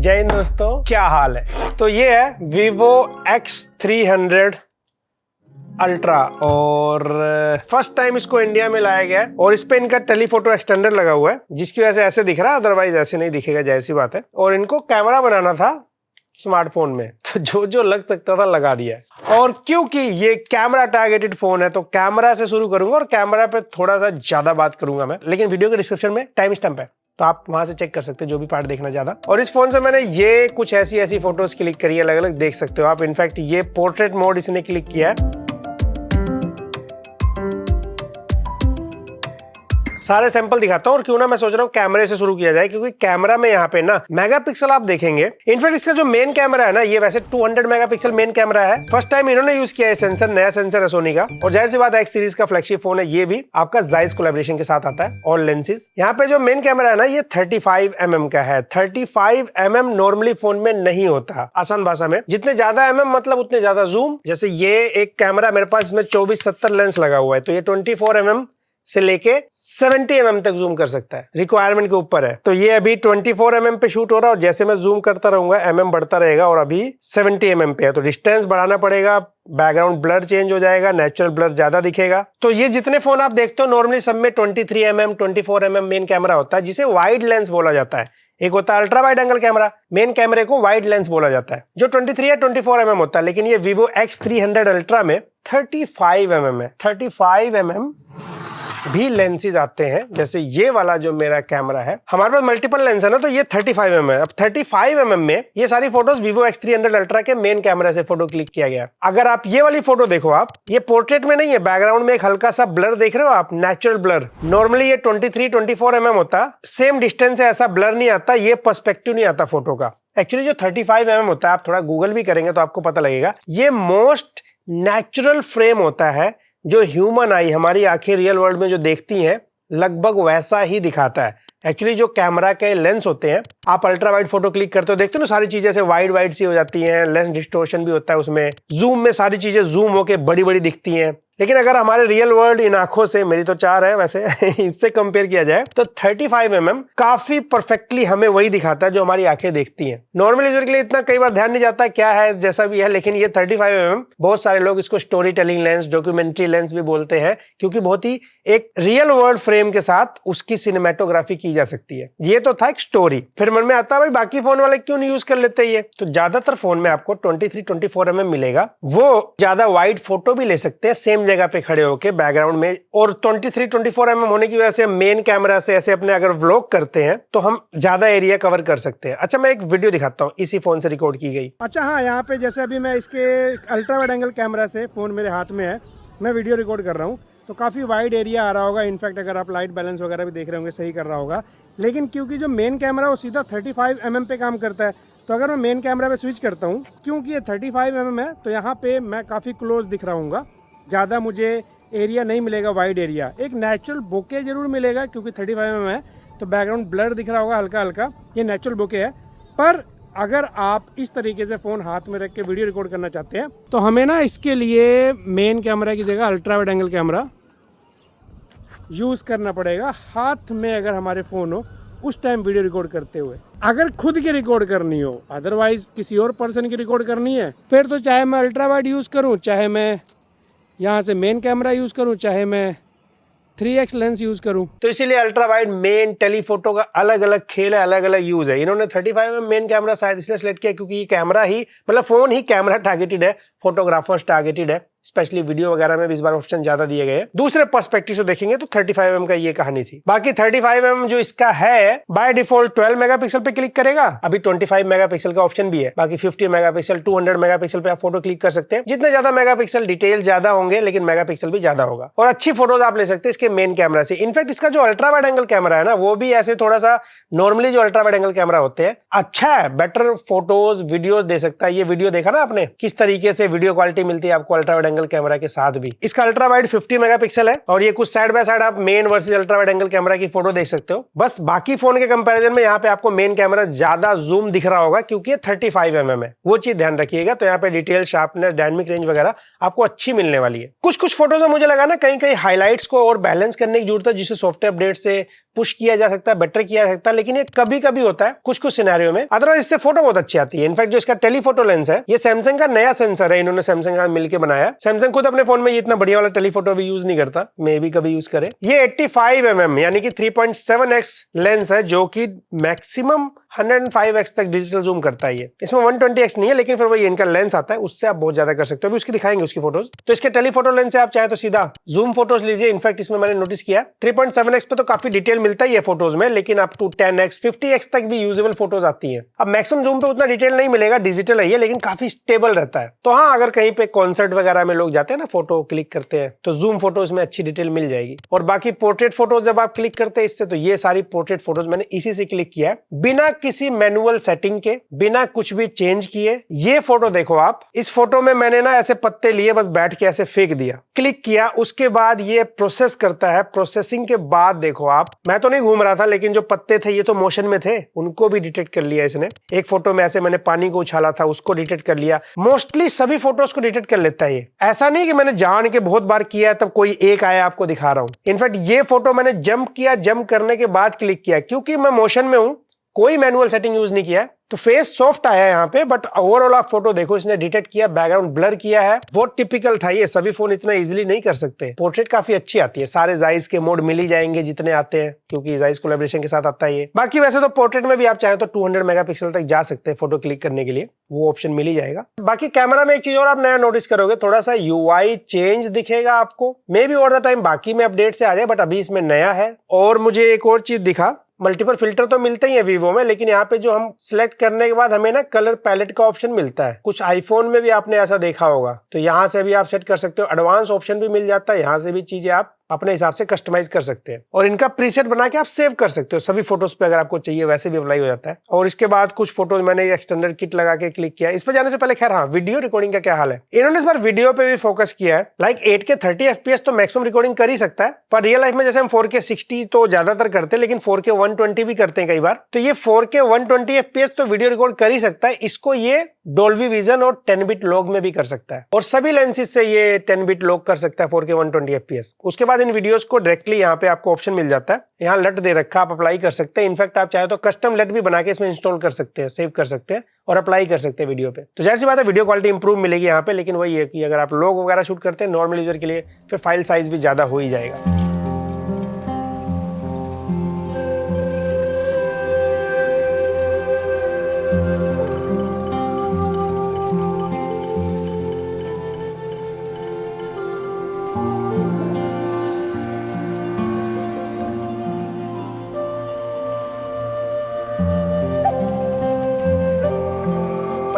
जय हिंद दोस्तों, क्या हाल है। तो ये है Vivo X300 अल्ट्रा और फर्स्ट टाइम इसको इंडिया में लाया गया है और इस पे इनका टेलीफोटो एक्सटेंडर लगा हुआ है जिसकी वजह से ऐसे दिख रहा है, अदरवाइज ऐसे नहीं दिखेगा, जाहिर सी बात है। और इनको कैमरा बनाना था स्मार्टफोन में, तो जो लग सकता था लगा दिया है। और क्योंकि ये कैमरा टारगेटेड फोन है तो कैमरा से शुरू करूंगा और कैमरा पे थोड़ा सा ज्यादा बात करूंगा मैं, लेकिन वीडियो के डिस्क्रिप्शन में टाइम स्टैम्प है तो आप वहां से चेक कर सकते हैं जो भी पार्ट देखना ज्यादा। और इस फोन से मैंने ये कुछ ऐसी फोटोज क्लिक करी है, अलग अलग देख सकते हो आप। इनफैक्ट ये पोर्ट्रेट मोड इसने क्लिक किया है। सारे सैंपल दिखाता हूं और क्यों ना मैं सोच रहा हूं कैमरे से शुरू किया जाए, क्योंकि कैमरा में यहाँ पे ना मेगापिक्सल आप देखेंगे। इनफैक्ट इसका जो मेन कैमरा है ना, ये वैसे 200 मेगापिक्सल मेन कैमरा है। फर्स्ट टाइम इन्होंने यूज किया है सेंसर, नया सेंसर है सोनी का। और जाहिर सी बात है एक्स सीरीज का फ्लैगशिप फोन है, ये भी आपका जायज कोलैबोरेशन के साथ आता है। ऑल लेंसेज यहाँ पे जो मेन कैमरा है ना, ये 35mm का है। 35mm नॉर्मली फोन में नहीं होता। आसान भाषा में जितने ज्यादा mm मतलब उतने ज्यादा जूम। जैसे ये एक कैमरा मेरे पास, इसमें 24-70 लेंस लगा हुआ है, तो ये 24mm से लेके 70mm तक जूम कर सकता है, रिक्वायरमेंट के ऊपर है। तो ये अभी 24mm पे शूट हो रहा है और जैसे मैं जूम करता रहूंगा mm बढ़ता रहेगा और अभी 70mm पे है, तो डिस्टेंस बढ़ाना पड़ेगा, बैकग्राउंड ब्लर चेंज हो जाएगा, नेचुरल ब्लर ज्यादा दिखेगा। तो ये जितने फोन आप देखते हो नॉर्मली सब में 23mm 24mm मेन कैमरा होता है, जिसे वाइड लेंस बोला जाता है। एक होता है ultra wide angle camera, main कैमरे को वाइड लेंस बोला जाता है, जो 23 या 24mm होता है। लेकिन ये Vivo X300 अल्ट्रा में 35mm है। 35mm भी लेंसेज आते हैं, जैसे ये वाला जो मेरा कैमरा है, हमारे पास मल्टीपल लेंस है ना, तो ये 35mm है। अब 35mm में ये सारी फोटोज Vivo X300 अल्ट्रा के मेन कैमरा से फोटो क्लिक किया गया। अगर आप ये वाली फोटो देखो, आप ये पोर्ट्रेट में नहीं है, बैकग्राउंड में एक हल्का सा ब्लर देख रहे हो आप, नेचुरल ब्लर। नॉर्मली ये 23-24mm होता, सेम डिस्टेंस से ऐसा ब्लर नहीं आता, ये पर्सपेक्टिव नहीं आता फोटो का। एक्चुअली जो 35mm होता है, आप थोड़ा गूगल भी करेंगे तो आपको पता लगेगा, ये मोस्ट नेचुरल फ्रेम होता है जो ह्यूमन आई, हमारी आंखें रियल वर्ल्ड में जो देखती हैं, लगभग वैसा ही दिखाता है। एक्चुअली जो कैमरा के लेंस होते हैं, आप अल्ट्रा वाइड फोटो क्लिक करते हो, देखते हो ना सारी चीजें ऐसे वाइड सी हो जाती हैं, लेंस डिस्टोर्शन भी होता है उसमें, जूम में सारी चीजें जूम होके बड़ी दिखती हैं। लेकिन अगर हमारे रियल वर्ल्ड इन आंखों से, मेरी तो 4 है वैसे इससे कंपेयर किया जाए तो 35mm काफी परफेक्टली हमें वही दिखाता है जो हमारी आंखें देखती हैं। नॉर्मल यूजर के लिए इतना कई बार ध्यान नहीं जाता क्या है, जैसा भी है, लेकिन ये 35mm बहुत सारे लोग इसको story telling lens, documentary lens भी बोलते हैं, क्योंकि बहुत ही एक रियल वर्ल्ड फ्रेम के साथ उसकी सिनेमेटोग्राफी की जा सकती है। ये तो था एक स्टोरी। फिर मन में आता है भाई बाकी फोन वाले क्यों नहीं यूज कर लेते ये, तो ज्यादातर फोन में आपको 23-24mm मिलेगा। वो ज्यादा वाइड फोटो भी ले सकते हैं सेम जगह पे खड़े होके बैकग्राउंड में, और 23-24mm होने की वजह से मेन कैमरा से ऐसे अपने अगर व्लॉग करते हैं तो हम ज्यादा एरिया कवर कर सकते हैं। अच्छा, मैं एक वीडियो दिखाता हूँ, इसी फोन से रिकॉर्ड की गई। अच्छा हाँ, यहाँ पे जैसे अभी मैं इसके अल्ट्रा वाइड एंगल कैमरा से, फोन मेरे हाथ में है, मैं वीडियो रिकॉर्ड कर रहा हूँ, तो काफ़ी वाइड एरिया आ रहा होगा। इनफैक्ट अगर आप लाइट बैलेंस वगैरह भी देख रहे होंगे सही कर रहा होगा। लेकिन क्योंकि जो मेन कैमरा है वो सीधा 35mm पे काम करता है, तो अगर मैं मेन कैमरा पे स्विच करता हूँ, क्योंकि ये 35mm है, तो यहाँ पे मैं काफ़ी क्लोज दिख रहा हूँ, ज़्यादा मुझे एरिया नहीं मिलेगा, वाइड एरिया। एक नेचुरल बोके जरूर मिलेगा, क्योंकि 35mm है तो बैकग्राउंड ब्लर दिख रहा होगा हल्का हल्का, ये नेचुरल बोके है। पर अगर आप इस तरीके से फ़ोन हाथ में रख के वीडियो रिकॉर्ड करना चाहते हैं तो हमें ना इसके लिए मेन कैमरा की जगह ultra wide angle camera use करना पड़ेगा। हाथ में अगर हमारे फ़ोन हो उस टाइम वीडियो रिकॉर्ड करते हुए, अगर खुद की रिकॉर्ड करनी हो, अदरवाइज किसी और पर्सन की रिकॉर्ड करनी है, फिर तो चाहे मैं अल्ट्रा वाइड यूज़ करूँ, चाहे मैं यहाँ से मेन कैमरा यूज़ करूँ, चाहे मैं 3x लेंस यूज करूं। तो इसीलिए अल्ट्रा वाइड, मेन, टेलीफोटो का अलग अलग खेल है, अलग अलग यूज है। इन्होंने 35mm मेन कैमरा शायद इसलिए सिलेक्ट किया क्योंकि ये कैमरा ही, मतलब फोन ही कैमरा टारगेटेड है, फोटोग्राफर्स टारगेटेड है, स्पेशली वीडियो वगैरह में भी इस बार ऑप्शन ज्यादा दिए गए हैं। दूसरे पर्सपेक्टिव से देखेंगे तो 35mm का ये कहानी थी। बाकी 35mm जो इसका है बाय डिफॉल्ट 12 मेगापिक्सल पे क्लिक करेगा, अभी 25 मेगापिक्सल का ऑप्शन भी है। बाकी 50 मेगापिक्सल, 200 मेगापिक्सल पे आप फोटो क्लिक कर सकते हैं। जितने ज्यादा मेगापिक्सल, डिटेल ज्यादा होंगे, लेकिन मेगापिक्सल भी ज्यादा होगा और अच्छी फोटोज आप ले सकते हैं इसके मेन कैमरा से। इनफैक्ट इसका जो अल्ट्रा वाइड एंगल कैमरा है ना, वो भी ऐसे थोड़ा सा नॉर्मली जो अल्ट्रा वाइड एंगल कैमरा होते हैं, अच्छा है, बेटर फोटोज वीडियोज दे सकता है। ये वीडियो देखा ना आपने, किस तरीके से वीडियो क्वालिटी मिलती है आपको अल्ट्रा वाइड एंगल कैमरा के साथ भी। इसका अल्ट्रा वाइड 50 मेगापिक्सल है और ये कुछ साइड बाय साइड आप main versus ultra wide angle camera की फोटो देख सकते हो। बस बाकी फोन के कंपैरिजन में यहाँ पे आपको मेन कैमरा ज्यादा जूम दिख रहा होगा क्योंकि ये 35mm है, वो चीज ध्यान रखिएगा। तो यहाँ पे डिटेल, शार्पनेस, डायनामिक रेंज वगैरह आपको अच्छी मिलने वाली है। कुछ फोटोज में मुझे लगा ना कहीं हाईलाइट्स को और बैलेंस करने की जरूरत है, जिसे सॉफ्टवेयर अपडेट से पुश किया जा सकता है, बेटर किया जा सकता है, लेकिन ये कभी कभी होता है कुछ कुछ सिनेरियो में। अदरवाइज इससे फोटो बहुत अच्छी आती है। इनफैक्ट जो इसका टेलीफोटो लेंस है, ये सैमसंग का नया सेंसर है, इन्होंने सैमसंग का मिलकर बनाया। सैमसंग खुद अपने फोन में ये इतना बढ़िया वाला टेलीफोटो भी यूज नहीं करता, मे भी कभी यूज करे। ये 85mm यानी कि 3.7x लेंस है, जो कि मैक्सिमम 105x तक डिजिटल जूम करता है। ये इसमें 120x नहीं है, लेकिन फिर वही इनका लेंस आता है, उससे आप बहुत ज्यादा कर सकते हो। अभी उसकी दिखाएंगे उसकी फोटोज। तो इसके टेलीफोटो लेंस से आप चाहे तो सीधा जूम फोटोज लीजिए। इनफैक्ट इसमें मैंने नोटिस किया 3.7x पे तो काफी डिटेल मिलता ही है फोटोज में, लेकिन अप टू 10x 50x तक भी यूजेबल फोटोज आती है। अब मैक्सिमम जूम पे उतना डिटेल नहीं मिलेगा, डिजिटल है ये, लेकिन काफी स्टेबल रहता है। तो हाँ, अगर कहीं पे कॉन्सर्ट वगैरह में लोग जाते हैं ना, फोटो क्लिक करते हैं, तो जूम फोटोज में अच्छी डिटेल मिल जाएगी। और बाकी पोर्ट्रेट फोटोज जब आप क्लिक करते हैं इससे, तो ये सारी पोर्ट्रेट फोटोज मैंने इसी से क्लिक किया है, बिना किसी मैनुअल सेटिंग के, बिना कुछ भी चेंज किए। ये फोटो देखो आप, इस फोटो में मैंने ना ऐसे पत्ते लिए, बस बैठ के ऐसे फेंक दिया, क्लिक किया, उसके बाद ये प्रोसेस करता है। प्रोसेसिंग के बाद देखो आप, मैं तो नहीं घूम रहा था, लेकिन जो पत्ते थे ये तो मोशन में थे, उनको भी डिटेक्ट कर लिया इसने। एक फोटो में ऐसे मैंने पानी को उछाला था, उसको डिटेक्ट कर लिया। मोस्टली सभी फोटोज को डिटेक्ट कर लेता है ये। ऐसा नहीं कि मैंने जान के बहुत बार किया है तब कोई एक आया आपको दिखा रहा हूं। इनफैक्ट ये फोटो मैंने जंप किया, जंप करने के बाद क्लिक किया, क्योंकि मैं मोशन में हूं, कोई मैनुअल सेटिंग यूज नहीं किया, तो फेस सॉफ्ट आया यहाँ पे। बट ओवरऑल आप फोटो देखो, इसने डिटेक्ट किया, बैकग्राउंड ब्लर किया है। बहुत टिपिकल था ये, सभी फोन इतना इजीली नहीं कर सकते। पोर्ट्रेट काफी अच्छी आती है, सारे जाइज के मोड मिल ही जाएंगे जितने आते हैं, क्योंकि जाइज कोलैबोरेशन के साथ आता है ये। बाकी वैसे तो पोर्ट्रेट में भी आप चाहें तो 200 मेगापिक्सल तक जा सकते हैं फोटो क्लिक करने के लिए, वो ऑप्शन मिल ही जाएगा। बाकी कैमरा में एक चीज और आप नया नोटिस करोगे, थोड़ा सा UI चेंज दिखेगा आपको, may be over the time बाकी में अपडेट से आ जाए, बट अभी इसमें नया है। और मुझे एक और चीज दिखा, मल्टीपल फिल्टर तो मिलते ही है वीवो में, लेकिन यहाँ पे जो हम सिलेक्ट करने के बाद हमें ना कलर पैलेट का ऑप्शन मिलता है। कुछ आईफोन में भी आपने ऐसा देखा होगा, तो यहाँ से भी आप सेट कर सकते हो। एडवांस ऑप्शन भी मिल जाता है, यहाँ से भी चीजें आप अपने हिसाब से कस्टमाइज कर सकते हैं। और इनका प्रीसेट बना के आप सेव कर सकते हो सभी फोटोज पे, अगर आपको चाहिए वैसे भी अप्लाई हो जाता है। और इसके बाद कुछ फोटोज मैंने एक्सटेंडेड किट लगा के क्लिक किया। इस पे जाने से पहले खैर हाँ, वीडियो रिकॉर्डिंग का क्या हाल है। इन्होंने इस बार वीडियो पे भी फोकस किया है। लाइक 8K 30 FPS तो मैक्सिमम रिकॉर्डिंग कर ही सकता है, पर रियल लाइफ में जैसे हम 4K 60 तो ज्यादातर करते हैं, लेकिन 4K 120 भी करते हैं कई बार। तो ये 4K 120 FPS तो वीडियो रिकॉर्ड कर ही सकता है। इसको ये डोल्बी विजन और 10 बिट लॉग में भी कर सकता है, और सभी लेंसेज से ये 10 बिट लॉग कर सकता है 4K 120 FPS। उसके बाद इन वीडियोस को डायरेक्टली यहाँ पे आपको ऑप्शन मिल जाता है, यहाँ लट दे रखा, आप अप्लाई कर सकते हैं। इनफैक्ट आप चाहे तो कस्टम लट भी बना के इसमें इंस्टॉल कर सकते हैं, सेव कर सकते हैं और अप्लाई कर सकते हैं वीडियो पे। तो जाहिर सी बात है वीडियो क्वालिटी इंप्रूव मिलेगी यहाँ पे, लेकिन वही है कि अगर आप लॉग वगैरह शूट करते हैं नॉर्मल यूजर के लिए, फिर फाइल साइज भी ज्यादा हो ही जाएगा।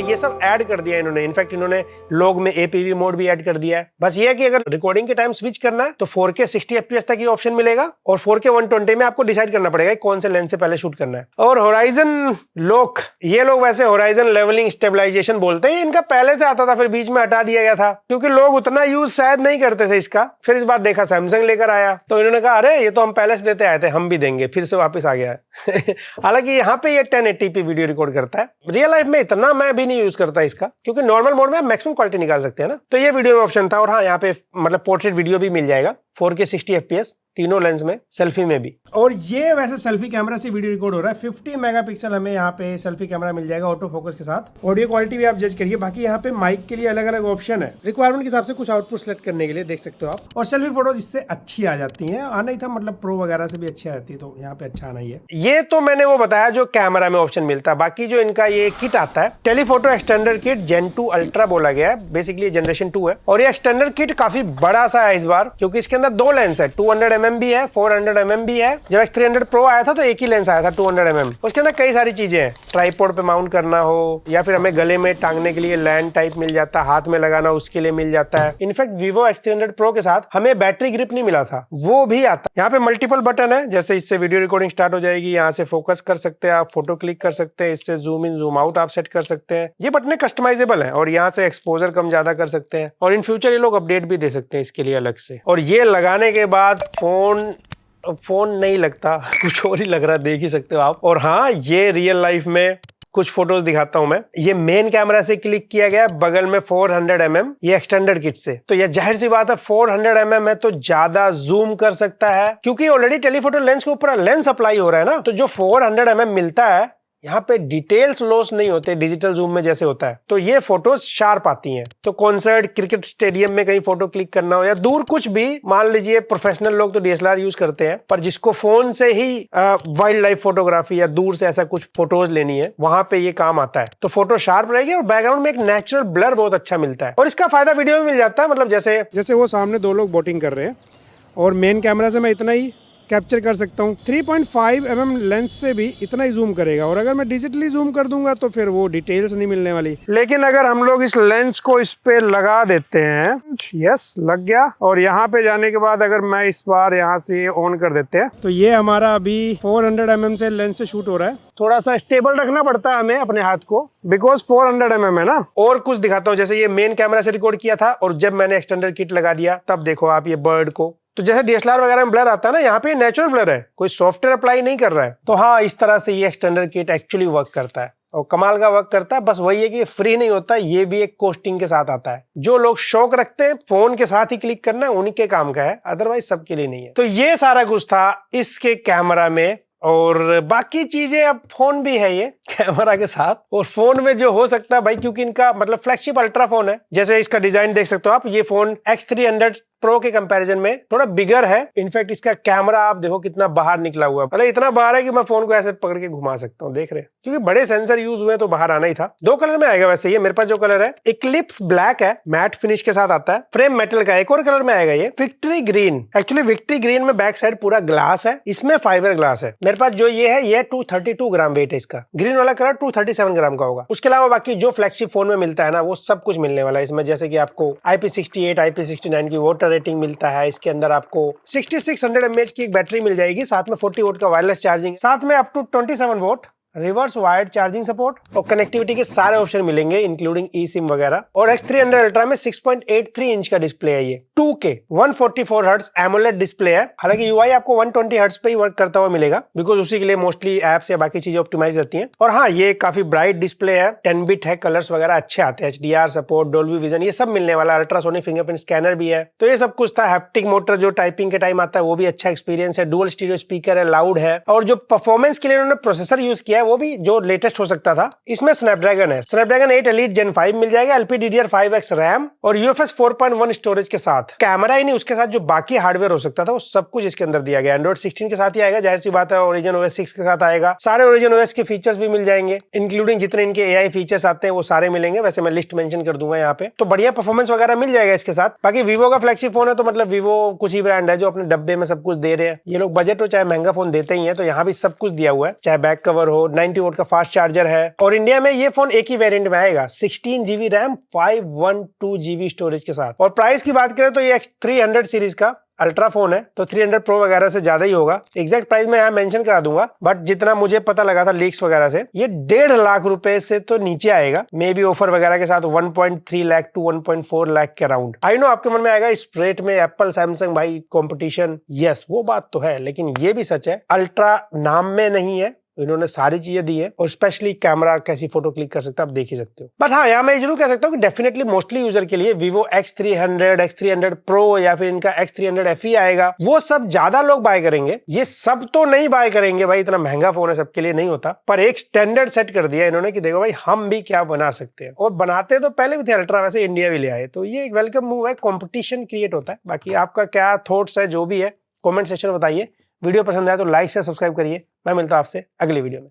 ये सब ऐड कर दिया इन्होंने। इनफैक्ट इन्होंने लॉग में APV मोड भी ऐड कर दिया है। बस ये है कि अगर रिकॉर्डिंग के टाइम स्विच करना है तो 4K 60 FPS तक ये ऑप्शन मिलेगा, और 4K 120 में आपको डिसाइड करना पड़ेगा कौन से लेंस से पहले शूट करना है। और होराइजन लॉक, ये लोग वैसे होराइजन लेवलिंग स्टेबलाइजेशन बोलते हैं, इनका पहले से आता था, फिर बीच में हटा दिया गया था क्योंकि लोग उतना यूज शायद नहीं करते थे इसका। फिर इस बार देखा सैमसंग लेकर आया, तो इन्होंने कहा अरे ये तो हम पहले से देते आए थे, हम भी देंगे, फिर से वापस आ गया है। हालांकि यहाँ पे ये 1080p वीडियो रिकॉर्ड करता है। रियल लाइफ में इतना मैं भी नहीं यूज करता इसका, क्योंकि नॉर्मल मोड में आप मैक्सिमम क्वालिटी निकाल सकते हैं ना। तो ये वीडियो में ऑप्शन था। और हाँ, यहाँ पे मतलब पोर्ट्रेट वीडियो भी मिल जाएगा 4K 60 FPS तीनों लेंस में, सेल्फी में भी। और ये वैसे सेल्फी कैमरा से वीडियो रिकॉर्ड हो रहा है। 50 मेगापिक्सल हमें यहाँ पे सेल्फी कैमरा मिल जाएगा ऑटो फोकस के साथ। ऑडियो क्वालिटी भी आप जज करिए। बाकी यहाँ पे माइक के लिए अलग अलग ऑप्शन है, रिक्वायरमेंट के हिसाब से कुछ आउटपुट सेलेक्ट करने के लिए, देख सकते हो आप। और सेल्फी फोटोज इससे अच्छी आ जाती है, आना ही था, मतलब प्रो वगैरह से भी अच्छी आती है, तो यहाँ पे अच्छा आना ही है। ये तो मैंने वो बताया जो कैमरा में ऑप्शन मिलता है। बाकी जो इनका ये किट आता है, telephoto extender kit Gen 2 ultra बोला गया है, बेसिकली जनरेशन 2 है। और ये एक्सटेंडर किट काफी बड़ा सा है इस बार, क्योंकि इसके अंदर दो लेंस है, 200mm भी है, 400mm भी है। जब X300 Pro आया था तो एक ही लेंस आया था 200mm। उसके अंदर कई सारी चीजें हैं, ट्राइपॉड पे माउंट करना हो, या फिर हमें गले में टांगने के लिए लैंड टाइप मिल जाता है, हाथ में लगाना उसके लिए मिल जाता है। इनफैक्ट Vivo X300 Pro के साथ हमें बैटरी ग्रिप नहीं मिला था, वो भी आता है। यहाँ पे मल्टीपल बटन है, जैसे इससे वीडियो रिकॉर्डिंग स्टार्ट हो जाएगी, यहाँ से फोकस कर सकते हैं आप, फोटो क्लिक कर सकते हैं, इससे जूम इन जूम आउट आप सेट कर सकते हैं। ये बटन कस्टमाइजेबल है, और यहाँ से एक्सपोजर कम ज्यादा कर सकते हैं, और इन फ्यूचर ये लोग अपडेट भी दे सकते हैं इसके लिए अलग से। और ये लगाने के बाद फोन नहीं लगता, कुछ और ही लग रहा है, देख ही सकते हो आप। और हाँ, ये रियल लाइफ में कुछ फोटोज दिखाता हूं मैं। ये मेन कैमरा से क्लिक किया गया, बगल में 400 mm ये एक्सटेंडेड किट से। तो ये जाहिर सी बात है 400 mm है तो ज्यादा जूम कर सकता है, क्योंकि ऑलरेडी टेलीफोटो लेंस के ऊपर लेंस अप्लाई हो रहा है ना। तो जो 400 mm मिलता है, यहाँ पे डिटेल्स लॉस नहीं होते डिजिटल जूम में जैसे होता है। तो ये फोटोज शार्प आती हैं। तो कॉन्सर्ट, क्रिकेट स्टेडियम में कहीं फोटो क्लिक करना हो या दूर कुछ भी, मान लीजिए प्रोफेशनल लोग तो डीएसएलआर यूज करते हैं, पर जिसको फोन से ही वाइल्ड लाइफ फोटोग्राफी या दूर से ऐसा कुछ फोटोज लेनी है, वहां पे ये काम आता है। तो फोटो शार्प रहेगी और बैकग्राउंड में एक नेचुरल ब्लर बहुत अच्छा मिलता है। और इसका फायदा वीडियो में मिल जाता है, मतलब जैसे वो सामने दो लोग बोटिंग कर रहे हैं और मेन कैमरा से मैं इतना ही कैप्चर कर सकता हूँ। 3.5 mm लेंस से भी इतना ही जूम करेगा, और अगर मैं डिजिटली जूम कर दूंगा तो फिर वो डिटेल्स नहीं मिलने वाली। लेकिन अगर हम लोग इस लेंस को इस पे लगा देते हैं, यस लग गया, और यहाँ पे जाने के बाद अगर मैं इस बार यहाँ से ऑन कर देते हैं, तो ये हमारा अभी 400 mm से लेंस से शूट हो रहा है। थोड़ा सा स्टेबल रखना पड़ता है हमें अपने हाथ को, बिकॉज 400 mm है ना। और कुछ दिखाता हूँ, जैसे ये मेन कैमरा से रिकॉर्ड किया था और जब मैंने एक्सटेंडर किट लगा दिया तब देखो आप ये बर्ड को, तो जैसे डीएसएलआर वगैरह में ब्लर आता है ना, यहाँ पे नेचुरल ब्लर है, कोई सॉफ्टवेयर अप्लाई नहीं कर रहा है। तो हाँ, इस तरह से ये एक्सटेंडर किट एक्चुअली वर्क करता है और कमाल का वर्क करता है। बस वही है कि फ्री नहीं होता, ये भी एक कॉस्टिंग के साथ आता है। जो लोग शौक रखते हैं फोन के साथ ही क्लिक करना, उनके काम का है, अदरवाइज सबके लिए नहीं है। तो ये सारा कुछ था इसके कैमरा में, और बाकी चीजें अब फोन भी है ये कैमरा के साथ। और फोन में जो हो सकता है भाई, क्योंकि इनका मतलब फ्लैगशिप अल्ट्रा फोन है, जैसे इसका डिजाइन देख सकते हो आप, ये फोन X300 प्रो के कंपैरिजन में थोड़ा बिगर है। इनफैक्ट इसका कैमरा आप देखो कितना बाहर निकला हुआ है, मतलब इतना बाहर है कि मैं फोन को ऐसे पकड़ के घुमा सकता हूँ, देख रहे हैं, क्योंकि बड़े सेंसर यूज हुए तो बाहर आना ही था। 2 कलर में आएगा वैसे ये, मेरे पास जो कलर है इक्लिप्स ब्लैक है, मैट फिनिश के साथ आता है, फ्रेम मेटल का। एक और कलर में आएगा ये victory green. Actually victory green में बैक साइड पूरा ग्लास है, इसमें फाइबर ग्लास है। मेरे पास जो ये है, ये 232 ग्राम वेट है इसका। ग्रीन वाला कलर 237 ग्राम का होगा। उसके अलावा बाकी जो फ्लैगशिप फोन में मिलता है ना, वो सब कुछ मिलने वाला है इसमें। जैसे कि आपको IP68, IP69 की वाटर रेटिंग मिलता है, इसके अंदर आपको 6600 mAh की एक बैटरी मिल जाएगी, साथ में 40 वोल्ट का वायरलेस चार्जिंग, साथ में up to 27 volt reverse wired charging support, और कनेक्टिविटी के सारे ऑप्शन मिलेंगे इंक्लूडिंग ई सिम वगैरह। और X300 अल्ट्रा में 6.83 इंच का डिस्प्ले है, ये 2K 144 हर्ट्ज एमोलेड डिस्प्ले है। हालांकि यूआई आपको 120 हर्ट्ज पे ही वर्क करता हुआ मिलेगा, बिकॉज उसी के लिए मोस्टली एप्स या बाकी चीजें ऑप्टिमाइज रहती हैं। और हाँ, ये काफी ब्राइट डिस्प्ले है, 10 बिट है, कलर्स वगैरह अच्छे आते हैं, HDR सपोर्ट, डोल्बी विजन, ये सब मिलने वाला। अल्ट्रासोनिक फिंगरप्रिंट स्कैनर भी है। तो ये सब कुछ था। हैप्टिक मोटर जो टाइपिंग के टाइम आता है वो भी अच्छा एक्सपीरियंस है। डुअल स्टीरियो स्पीकर है, लाउड है, और जो परफॉर्मेंस के लिए उन्होंने प्रोसेसर यूज किया है वो भी जो लेटेस्ट हो सकता था। इसमें स्नैपड्रैगन है, स्नैपड्रैगन 8 एलीट Gen 5 मिल जाएगा, LPDDR5X रैम और UFS 4.1 स्टोरेज के साथ। कैमरा ही नहीं, उसके साथ जो बाकी हार्डवेयर हो सकता था वो सब कुछ इसके अंदर दिया गया। एंड्रॉइड 16 के साथ ही आएगा, जाहिर सी बात है। ओरिजिन OS 6 के साथ आएगा, सारे ओरिजिन OS के फीचर्स भी मिल जाएंगे, इंक्लूडिंग जितने इनके AI फीचर्स आते हैं वो सारे मिलेंगे। वैसे मैं लिस्ट मेंशन कर दूंगा यहाँ पे। तो बढ़िया परफॉर्मेंस वगैरह मिल जाएगा इसके साथ। बाकी वीवो का फ्लैगशिप फोन है, तो मतलब वीवो कुछ ही ब्रांड है जो अपने डब्बे में सब कुछ दे रहे हैं। ये लोग बजट हो चाहे महंगा फोन देते ही है, तो यहाँ भी सब कुछ दिया हुआ है, चाहे बैक कवर हो, 90 वोल्ट का फास्ट चार्जर है। और इंडिया में ये फोन एक ही वेरिएंट में आएगा, 16 GB रैम 512 GB स्टोरेज के साथ। और प्राइस की बात करें तो ये X300 सीरीज का अल्ट्रा फोन है, तो 300 प्रो वगैरह से ज्यादा ही होगा। एग्जैक्ट प्राइस मैं यहाँ मेंशन करा दूंगा, बट जितना मुझे पता लगा था लीक्स वगैरह से, ये 1.5 लाख रुपए से तो नीचे आएगा, मे बी ऑफर वगैरह के साथ 1.3 लाख टू 1.4 लाख के अराउंड। आई नो आपके मन में आएगा इस रेट में एप्पल सैमसंग भाई कंपटीशन, यस वो बात तो है, लेकिन ये भी सच है अल्ट्रा नाम में नहीं है, इन्होंने सारी चीजें दी है। और स्पेशली कैमरा, कैसी फोटो क्लिक कर सकते हो आप देख ही सकते हो। बट हाँ, यहाँ मैं जरूर कह सकता हूँ कि डेफिनेटली मोस्टली यूजर के लिए Vivo X300, X300 Pro या फिर इनका X300 FE आएगा, वो सब ज्यादा लोग बाय करेंगे। ये सब तो नहीं बाय करेंगे भाई, इतना महंगा फोन है, सबके लिए नहीं होता। पर एक स्टैंडर्ड सेट कर दिया इन्होंने कि देखो भाई हम भी क्या बना सकते हैं, और बनाते तो पहले भी थे अल्ट्रा, वैसे इंडिया भी ले आए, तो ये एक वेलकम मूव है, कॉम्पिटिशन क्रिएट होता है। बाकी आपका क्या थॉट्स है, जो भी है कॉमेंट सेक्शन में बताइए। वीडियो पसंद आया तो लाइक से सब्सक्राइब करिए। मैं मिलता हूं आपसे अगली वीडियो में।